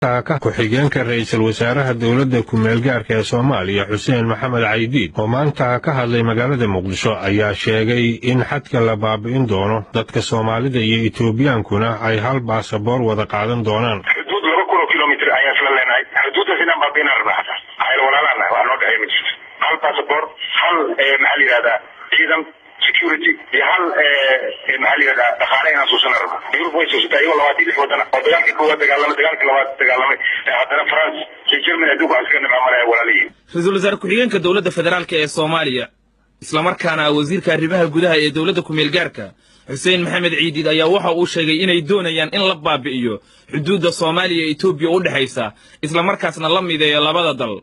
ku-xigeenka ra'iisul wasaaraha dowladda ku-meelgaarka ee Soomaaliya Xuseen Maxamed Caydiid oo maanta ka hadlay magaalada Muqdisho ayaa sheegay in xadka la baabi'in doono dadka Soomaalida iyo Ethiopiankuna ay hal baasaboor wada qaadan doonaan. xuduud 2 kilomitir ayaan isla leenahay. xuduuddaas inaan baabi'in rabnaa. ayl walaalana waa noo dhaxay mid. hal baasaboor, hal maxaa la yiraahdaa ciidan security iyo hal maxaa la yiraahdaa dhaqaale inaan soo saarno. Yurub way soo saartay 26 waddan oo dagaalkii koowaad dagaalkii labaad dagaalamay haddana France iyo Germany adugu askana maamulaya walaalihiin. Ra'iisul Wasaare ku-xigeenka dowladda federaalka ee Soomaaliya isla markaana wasiirka arrimaha gudaha ee dowladda ku-meelgaarka Xuseen Maxamed Caydiid ayaa waxa uu sheegay inay doonayaan in la baabi'iyo xuduudda Soomaaliya iyo Itoobiya u dhaxaysa isla markaasna la mideeyo labada dal.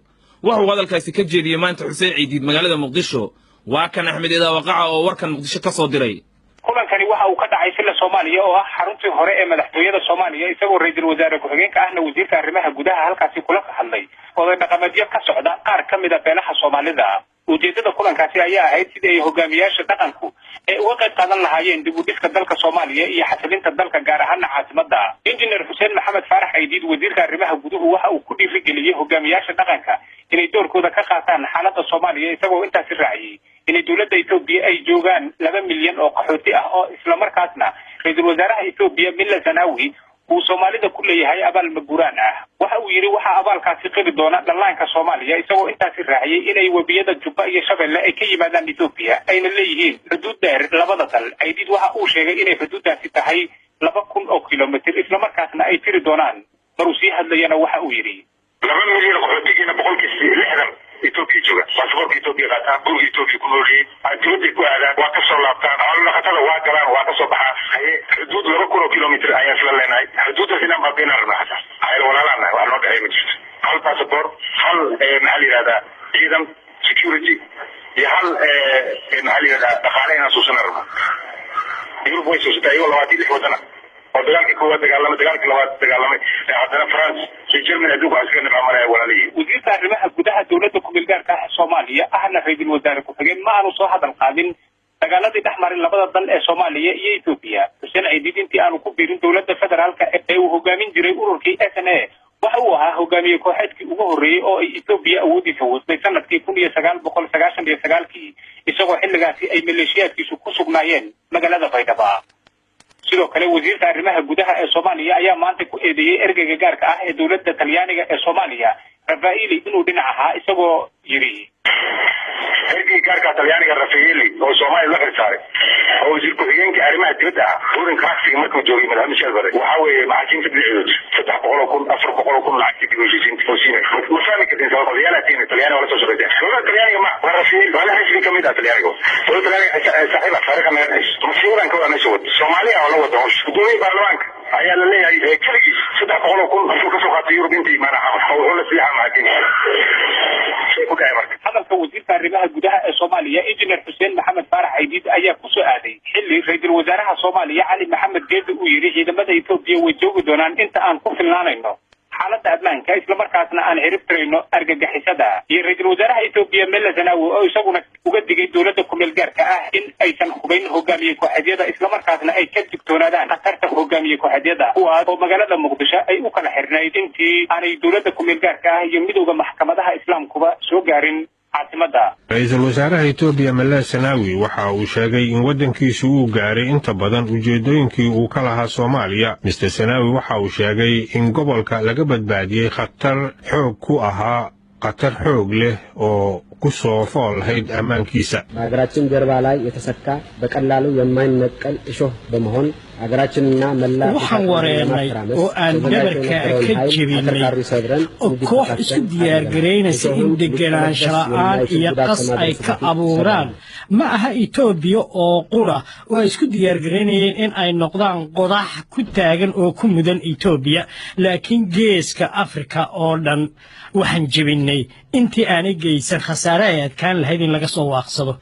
wuxuu hadalkaasi ka jeediyay maanta Xuseen Caydiid magaalada Muqdisho waa kan Axmed Ida Waqaca oo warkan Muqdisho ka soo diray. kulankani waxa uu ka dhacay sila Soomaaliya oo ah xaruntii hore ee madaxtooyada Soomaaliya isagoo ra'iisul wasaare ku-xigeenka ahna wasiirka arrimaha gudaha halkaasi kula hadlay oo dhaqameedyo ka socda qaar ka mid ah beelaha Soomaalida. ujeedada kulankaasi ayaa ahayd sidii ay hogaamiyaasha dhaqanku ay uga qayb qaadan lahaayeen dib u dhiska dalka Soomaaliya iyo xasilinta dalka gaar ahaan caasimadda. Injineer Xuseen Maxamed Faarax Caydiid wasiirka arrimaha guduhu waxa uu ku dhiirigeliyay hogaamiyaasha dhaqanka inay doorkooda ka qaataan xaaladda Soomaaliya isagoo intaasi raaciyay inay dowladda Itoobiya ay joogaan 2 milyan oo qaxooti ah oo isla markaasna ra'iisul wasaaraha Itoobiya Milla Zanaawi uu Soomaalida ku leeyahay abaal maguraan ah. waxa uu yiri waxa abaalkaasi qiri doona dhallaanka Soomaaliya isagoo intaasi raaciyay inay wabiyada Jubba iyo Shabeelle ay ka yimaadaan Itoobiya ayna leeyihiin xuduud dheer labada dal. Caydiid waxa uu sheegay inay xuduuddaasi tahay 2,000 oo kilomitir isla markaasna ay tiri doonaan. maruu sii hadlayana waxa uu yiri 2 milyan qaxootigiina 60% Itoobiya jooga. baasaboorka Itoobiya qaataan, guriga Itoobiya ku noolyihiin, adduunka ku aadaan, waa ka soo laabtaan, xoolo-dhaqatada waa galaan, waa ka soo baxaan. xuduud 2 kilomitir ayaan isla leenahay. xuduuddaas inaan baabi'in rabnaa. ayl walaalana waa noo dhaxay mid. hal baasaboor, hal maxaa la yiraahdaa ciidan security iyo hal maxaa la yiraahdaa dhaqaale inaan soo saarno. Yurub way soo saartay 26 waddan oo dagaalkii koowaad dagaalkii labaad dagaalamay haddana France iyo Germany adugu askana maamulaya walaalihiin. wasiirka arrimaha gudaha dowladda ku-meelgaarka ah Soomaaliya ahna ra'iisul wasaare ku-xigeen ma aanu soo hadal qaadin dagaaladii dhexmaray labada dal ee Soomaaliya iyo Itoobiya. Xuseen Caydiid intii aanu ku biirin dowladda federaalka ee uu hogaamin jiray ururkii SNA waxa uu ahaa hogaamiye kooxeedkii ugu horreeyay oo ay Itoobiya awoodiisa wadday sanadkii 1999 isagoo xilligaasi ay maleeshiyaadkiisu ku sugnaayeen magaalada Baydhabo. sidoo kale wasiirka arrimaha gudaha ee Soomaaliya ayaa maanta ku eedeeyay ergeyga gaarka ah ee dowladda Talyaaniga ee Soomaaliya Rafaeli inuu dhinac ahaa isagoo yiri ergeyga gaarka Talyaaniga Rafaeli oo Soomaaliya la xirtay oo wasiir ku-xigeenka arrimaha dibadda ah Ruben Kaaxi markuu joogay madaxweyne Shalbare waxa weeye maxaakiimta dhinaceed 300,000 lacag dib u heshiisiin toosiinay mafahmi kadib Talyaaniga wala soo shaqeeyay Talyaaniga ma Rafaeli wala heshiin kamid ah Talyaaniga saaxiib afariga ma yahay masiiran ka wada soo Soomaaliya wala wada gudoomiye baarlamaanka ayaa la leeyahay kaligiis 300,000 ka soo qaatay Yurub intii maanaha wuxuu la fiican maakiin hadalka wasiirka arrimaha gudaha ee Soomaaliya Injineer Xuseen Maxamed Faarax Caydiid ayaa ku soo aaday xilli ra'iisul wasaaraha Soomaaliya Cali Maxamed Geedi uu yiri ciidamada Itoobiya way joogi doonaan inta aan ku filnaanayno xaaladda ammaanka isla markaasna aan xiriirtirayno argagixisada. iyo ra'iisul wasaaraha Itoobiya Milla Zanaawi oo isaguna uga digay dowladda ku-meelgaarka ah in aysan hubayn hogaamiye kooxeedyada isla markaasna ay ka digtoonaadaan khatarta hogaamiye kooxeedyada kuwaas oo magaalada Muqdisho ay u kala xirnayd intii aanay dowladda ku-meelgaarka ah iyo midowga maxkamadaha islaamkuba soo gaarin caasimadda. ra'iisul wasaaraha Itoobiya Milla Zanaawi waxa uu sheegay in waddankiisu uu gaaray inta badan ujeedooyinkii uu ka lahaa Soomaaliya. Mr. Zanaawi waxa uu sheegay in gobolka laga badbaadiyay khatar xoog leh oo ku soo fool hayd ammaankiisa. ሀገራችን ጀርባ ላይ የተሰካ በቀላሉ የማይነቀል እሾህ በመሆን ሀገራችንና መላ waxaan wareernay oo aan dhabarka ka jebinay oo koox isku diyaargaraynaysa in deganaansho la'aan iyo qas ay ka abuuraan ma aha Itoobiya oo qura oo isku diyaargaraynayeen in ay noqdaan qodax ku taagan oo ku mudan Itoobiya laakiin geeska Afrika oo dhan waxaan jebinay intii aanay geysan khasaare ay adkaan lahayd in laga soo waaqsado.